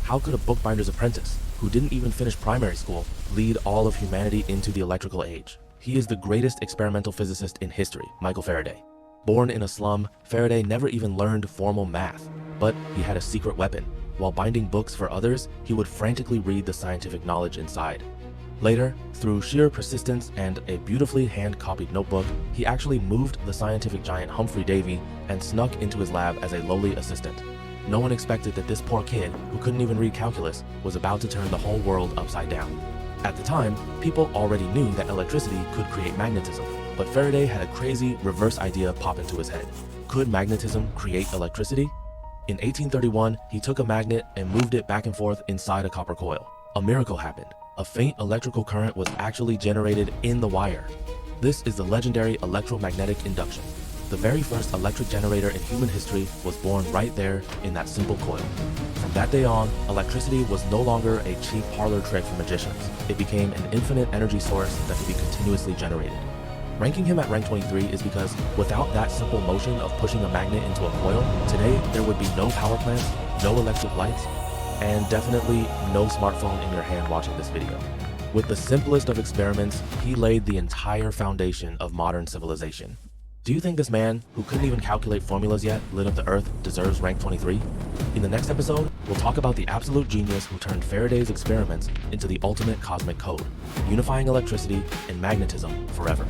How could a bookbinder's apprentice, who didn't even finish primary school, lead all of humanity into the electrical age? He is the greatest experimental physicist in history, Michael Faraday. Born in a slum, Faraday never even learned formal math, but he had a secret weapon. While binding books for others, he would frantically read the scientific knowledge inside. Later, through sheer persistence and a beautifully hand-copied notebook, he actually moved the scientific giant Humphrey Davy and snuck into his lab as a lowly assistant. No one expected that this poor kid, who couldn't even read calculus, was about to turn the whole world upside down. At the time, people already knew that electricity could create magnetism, but Faraday had a crazy reverse idea pop into his head. Could magnetism create electricity? In 1831, he took a magnet and moved it back and forth inside a copper coil. A miracle happened. A faint electrical current was actually generated in the wire. This is the legendary electromagnetic induction. The very first electric generator in human history was born right there in that simple coil. From that day on, electricity was no longer a cheap parlor trick for magicians. It became an infinite energy source that could be continuously generated. Ranking him at rank 23 is because without that simple motion of pushing a magnet into a coil, today there would be no power plants, no electric lights, and definitely no smartphone in your hand watching this video. With the simplest of experiments, he laid the entire foundation of modern civilization. Do you think this man, who couldn't even calculate formulas yet, lit up the earth, deserves rank 23? In the next episode, we'll talk about the absolute genius who turned Faraday's experiments into the ultimate cosmic code, unifying electricity and magnetism forever.